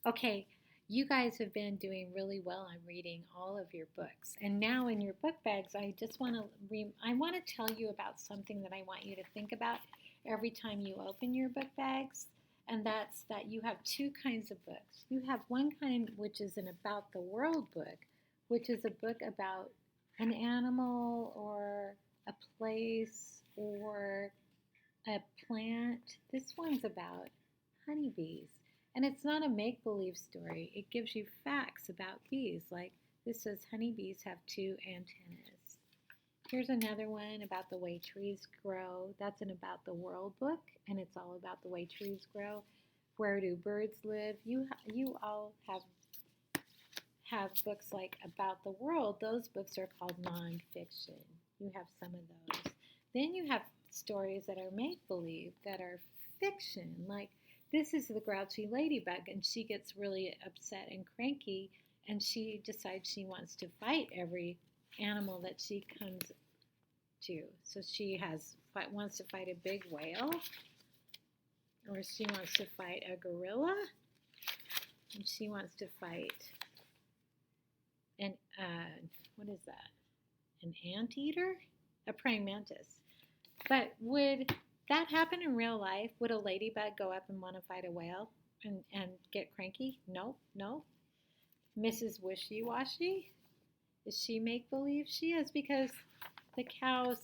Okay, you guys have been doing really well on reading all of your books. And now in your book bags, I just want to I want to tell you about something that I want you to think about every time you open your book bags. And that's that you have two kinds of books. You have one kind which is an about the world book, which is a book about an animal or a place or a plant. This one's about honeybees. And it's not a make believe story, it gives you facts about bees. Like this says honeybees have two antennas. Here's another one about the way trees grow. That's an about the world book, and it's all about the way trees grow. Where do birds live? You all have books like about the world. Those books are called nonfiction. You have some of those. Then you have stories that are make believe, that are fiction. Like this is the grouchy ladybug, and she gets really upset and cranky, and she decides she wants to fight every animal that she comes to. So she wants to fight a big whale, or she wants to fight a gorilla, and she wants to fight an what is that? An anteater? A praying mantis. But would that happen in real life? Would a ladybug go up and want to fight a whale and get cranky? No, no. Mrs. Wishy Washy? Is she make believe? She is, because the cows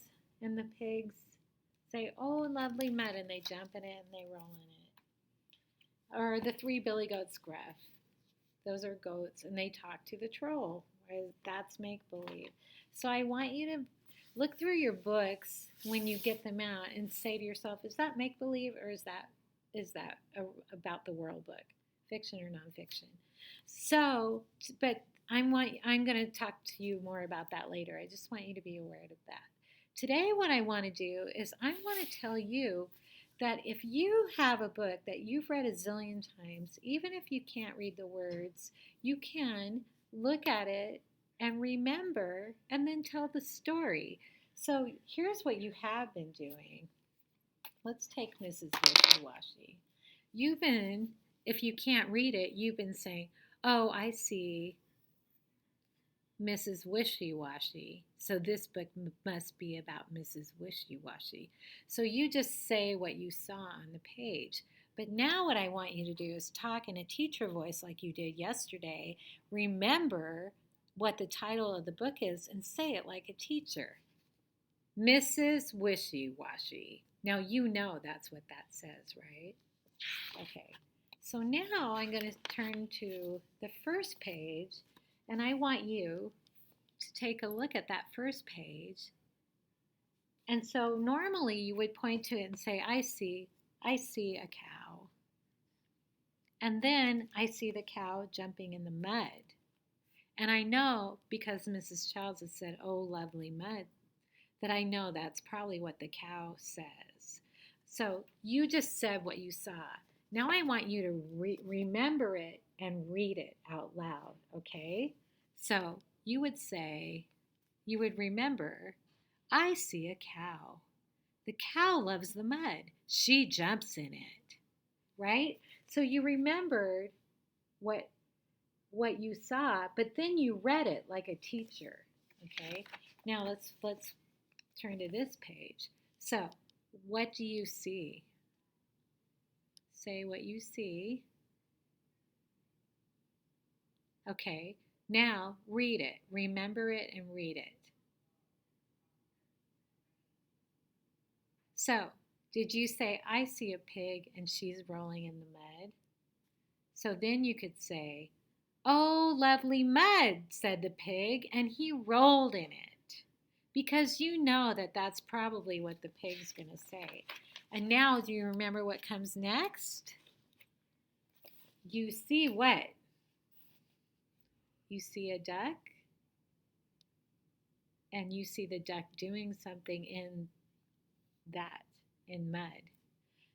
and the pigs say, oh, lovely mud, and they jump in it and they roll in it. Or the three billy goats gruff. Those are goats, and they talk to the troll. That's make believe. So I want you to look through your books when you get them out and say to yourself, is that make believe, or is that about the world book, fiction or nonfiction? So, but I'm going to talk to you more about that later. I just want you to be aware of that. Today, what I want to do is I want to tell you that if you have a book that you've read a zillion times, even if you can't read the words, you can look at it and remember and then tell the story. So here's what you have been doing. Let's take Mrs. Wishy-Washy. You've been, if you can't read it, you've been saying, oh, I see Mrs. Wishy-Washy. So this book must be about Mrs. Wishy-Washy. So you just say what you saw on the page. But now what I want you to do is talk in a teacher voice like you did yesterday. Remember what the title of the book is and say it like a teacher. Mrs. Wishy-Washy. Now you know that's what that says, right? Okay. So now I'm going to turn to the first page, and I want you to take a look at that first page. And so normally you would point to it and say, I see a cow. And then I see the cow jumping in the mud. And I know, because Mrs. Childs has said, oh, lovely mud, that I know that's probably what the cow says. So you just said what you saw. Now I want you to remember it and read it out loud, okay? So you would say, you would remember, I see a cow. The cow loves the mud. She jumps in it, right? So you remembered what you saw, but then you read it like a teacher, okay? Now let's turn to this page. So, what do you see? Say what you see. Okay, now read it. Remember it and read it. So, did you say, I see a pig and she's rolling in the mud? So then you could say, oh, lovely mud, said the pig, and he rolled in it. Because you know that that's probably what the pig's going to say. And now, do you remember what comes next? You see what? You see a duck, and you see the duck doing something in mud.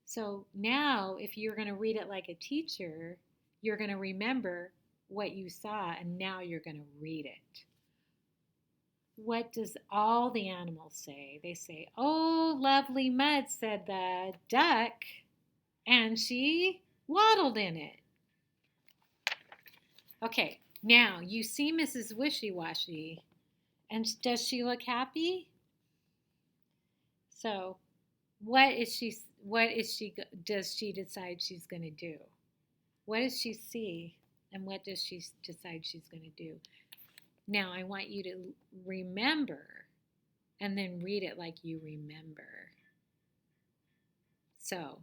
So now, if you're going to read it like a teacher, you're going to remember what you saw, and now you're going to read it. What does all the animals say? They say, oh, lovely mud, said the duck, and she waddled in it. Okay, now you see Mrs. Wishy-Washy, and does she look happy? So, does she decide she's going to do? What does she see, and what does she decide she's going to do? Now, I want you to remember and then read it like you remember. So,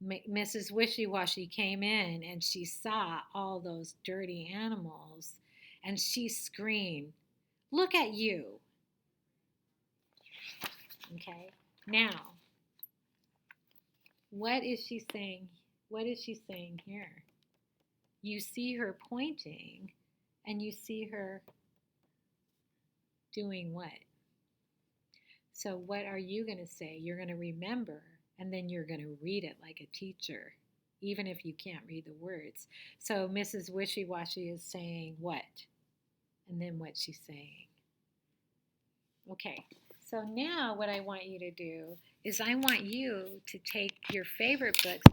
Mrs. Wishy-Washy came in and she saw all those dirty animals and she screamed, "Look at you!" Okay, now, what is she saying? What is she saying here? You see her pointing and you see her doing what? So, what are you going to say? You're going to remember and then you're going to read it like a teacher, even if you can't read the words. So, Mrs. Wishy-Washy is saying what? And then what's she saying? Okay, so now what I want you to do is I want you to take your favorite books.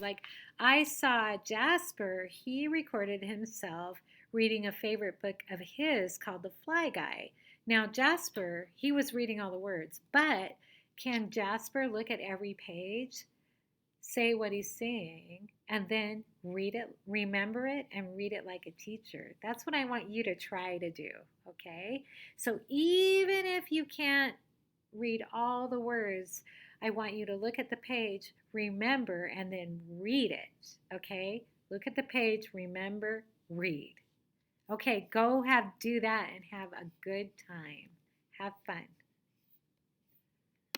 Like I saw Jasper, he recorded himself reading a favorite book of his called The Fly Guy. Now, Jasper, he was reading all the words, but can Jasper look at every page, say what he's saying, and then read it, remember it, and read it like a teacher? That's what I want you to try to do, okay? So even if you can't read all the words, I want you to look at the page, remember, and then read it, okay? Look at the page, remember, read. Okay, go do that and have a good time. Have fun.